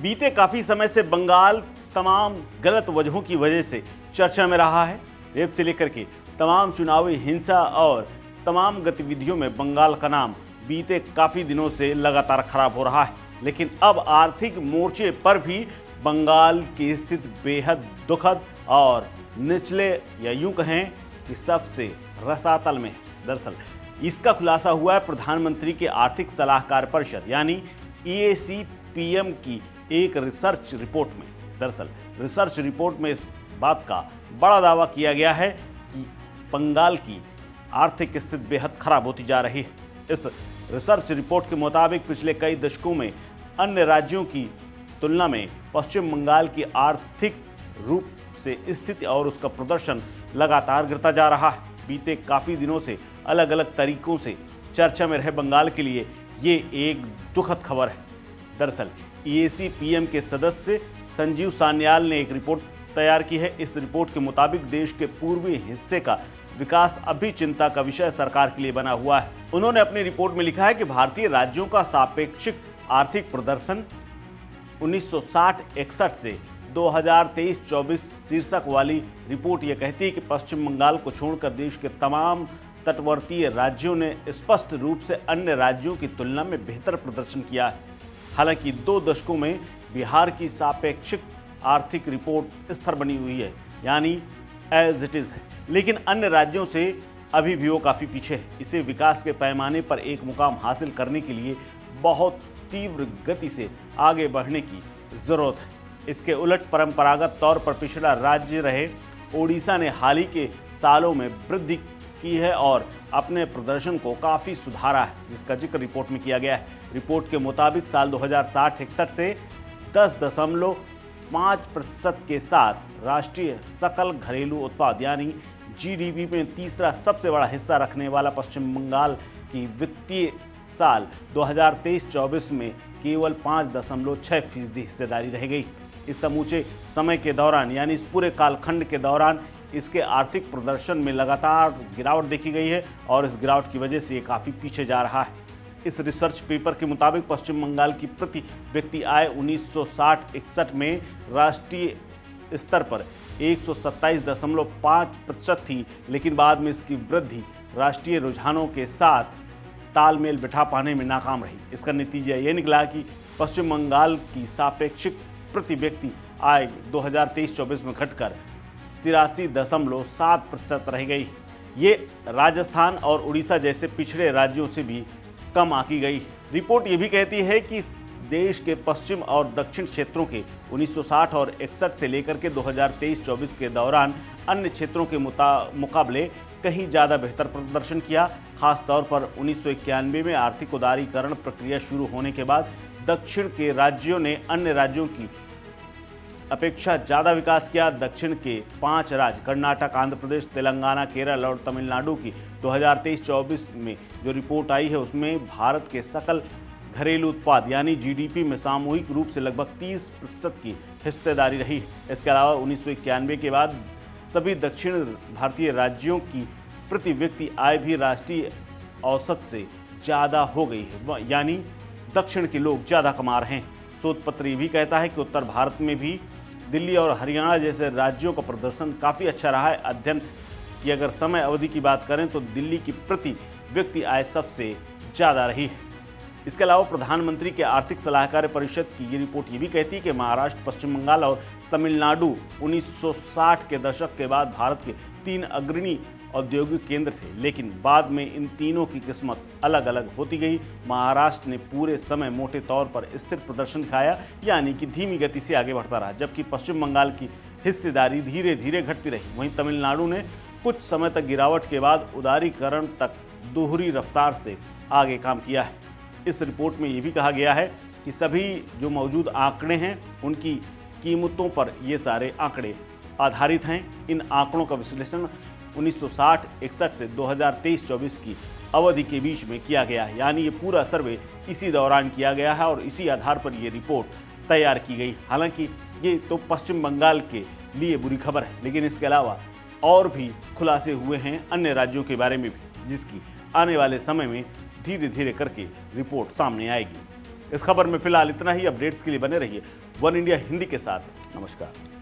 बीते काफी समय से बंगाल तमाम गलत वजहों की वजह से चर्चा में रहा है। रेप से लेकर के तमाम चुनावी हिंसा और तमाम गतिविधियों में बंगाल का नाम बीते काफी दिनों से लगातार खराब हो रहा है। लेकिन अब आर्थिक मोर्चे पर भी बंगाल की स्थिति बेहद दुखद और निचले या यूं कहें कि सबसे रसातल में है। दरअसल इसका खुलासा हुआ है प्रधानमंत्री के आर्थिक सलाहकार परिषद यानी EAC-PM की एक रिसर्च रिपोर्ट में। दरअसल रिसर्च रिपोर्ट में इस बात का बड़ा दावा किया गया है कि बंगाल की आर्थिक स्थिति बेहद खराब होती जा रही है। इस रिसर्च रिपोर्ट के मुताबिक पिछले कई दशकों में अन्य राज्यों की तुलना में पश्चिम बंगाल की आर्थिक रूप से स्थिति और उसका प्रदर्शन लगातार गिरता जा रहा है। बीते काफी दिनों से अलग अलग तरीकों से चर्चा में रहे बंगाल के लिए ये एक दुखद खबर है। दरअसल EAC-PM के सदस्य संजीव सान्याल ने एक रिपोर्ट तैयार की है। इस रिपोर्ट के मुताबिक देश के पूर्वी हिस्से का विकास अभी चिंता का विषय सरकार के लिए बना हुआ है। उन्होंने अपनी रिपोर्ट में लिखा है कि भारतीय राज्यों का सापेक्षिक आर्थिक प्रदर्शन 1960-61 से 2023-24 शीर्षक वाली रिपोर्ट यह कहती है कि पश्चिम बंगाल को छोड़कर देश के तमाम तटवर्तीय राज्यों ने स्पष्ट रूप से अन्य राज्यों की तुलना में बेहतर प्रदर्शन किया है। हालांकि 2 दशकों में बिहार की सापेक्षिक आर्थिक रिपोर्ट स्थिर बनी हुई है यानी एज इट इज है, लेकिन अन्य राज्यों से अभी भी वो काफ़ी पीछे है। इसे विकास के पैमाने पर एक मुकाम हासिल करने के लिए बहुत तीव्र गति से आगे बढ़ने की ज़रूरत है। इसके उलट परंपरागत तौर पर पिछड़ा राज्य रहे ओडिशा ने हाल ही के सालों में वृद्धि की है और अपने प्रदर्शन को काफ़ी सुधारा है, जिसका जिक्र रिपोर्ट में किया गया है। रिपोर्ट के मुताबिक साल 2060-61 से 10.5% के साथ राष्ट्रीय सकल घरेलू उत्पाद यानी GDP में तीसरा सबसे बड़ा हिस्सा रखने वाला पश्चिम बंगाल की वित्तीय साल 2023-24 में केवल 5.6% हिस्सेदारी रह गई। इस समूचे समय के दौरान यानी इस पूरे कालखंड के दौरान इसके आर्थिक प्रदर्शन में लगातार गिरावट देखी गई है और इस गिरावट की वजह से ये काफ़ी पीछे जा रहा है। इस रिसर्च पेपर के मुताबिक पश्चिम बंगाल की प्रति व्यक्ति आय 1960-61 में राष्ट्रीय स्तर पर 127.5% थी, लेकिन बाद में इसकी वृद्धि राष्ट्रीय रुझानों के साथ तालमेल बिठा पाने में नाकाम रही। इसका नतीजा ये निकला कि पश्चिम बंगाल की सापेक्षिक प्रति व्यक्ति आय 2023-24 में घटकर 83.7% रह गई। ये राजस्थान और उड़ीसा जैसे पिछड़े राज्यों से भी कम आंकी गई। रिपोर्ट ये भी कहती है कि देश के पश्चिम और दक्षिण क्षेत्रों के 1960 और 61 से लेकर के 2023-24 के दौरान अन्य क्षेत्रों के मुकाबले कहीं ज़्यादा बेहतर प्रदर्शन किया। खास तौर पर 1991 में आर्थिक उदारीकरण प्रक्रिया शुरू होने के बाद दक्षिण के राज्यों ने अन्य राज्यों की अपेक्षा ज़्यादा विकास किया। दक्षिण के 5 राज्य कर्नाटक, आंध्र प्रदेश, तेलंगाना, केरल और तमिलनाडु की 2023-24 में जो रिपोर्ट आई है उसमें भारत के सकल घरेलू उत्पाद यानी GDP में सामूहिक रूप से लगभग 30% की हिस्सेदारी रही। इसके अलावा 1991 के बाद सभी दक्षिण भारतीय राज्यों की प्रति व्यक्ति आय भी राष्ट्रीय औसत से ज़्यादा हो गई है, यानी दक्षिण के लोग ज़्यादा कमा रहे हैं। शोध पत्र ये भी कहता है कि उत्तर भारत में भी दिल्ली और हरियाणा जैसे राज्यों का प्रदर्शन काफ़ी अच्छा रहा है। अध्ययन की अगर समय अवधि की बात करें तो दिल्ली की प्रति व्यक्ति आय सबसे ज़्यादा रही है। इसके अलावा प्रधानमंत्री के आर्थिक सलाहकार परिषद की ये रिपोर्ट ये भी कहती है कि महाराष्ट्र, पश्चिम बंगाल और तमिलनाडु 1960 के दशक के बाद भारत के 3 अग्रणी औद्योगिक केंद्र थे, लेकिन बाद में इन तीनों की किस्मत अलग अलग होती गई। महाराष्ट्र ने पूरे समय मोटे तौर पर स्थिर प्रदर्शन दिखाया यानी कि धीमी गति से आगे बढ़ता रहा, जबकि पश्चिम बंगाल की हिस्सेदारी धीरे धीरे घटती रही। वहीं तमिलनाडु ने कुछ समय तक गिरावट के बाद उदारीकरण तक दोहरी रफ्तार से आगे काम किया है। इस रिपोर्ट में ये भी कहा गया है कि सभी जो मौजूद आंकड़े हैं उनकी कीमतों पर ये सारे आंकड़े आधारित हैं। इन आंकड़ों का विश्लेषण 1960-61 से 2023-24 की अवधि के बीच में किया गया है, यानी ये पूरा सर्वे इसी दौरान किया गया है और इसी आधार पर ये रिपोर्ट तैयार की गई। हालांकि ये तो पश्चिम बंगाल के लिए बुरी खबर है, लेकिन इसके अलावा और भी खुलासे हुए हैं अन्य राज्यों के बारे में भी, जिसकी आने वाले समय में धीरे धीरे करके रिपोर्ट सामने आएगी। इस खबर में फिलहाल इतना ही। अपडेट्स के लिए बने रहिए वन इंडिया हिंदी के साथ। नमस्कार।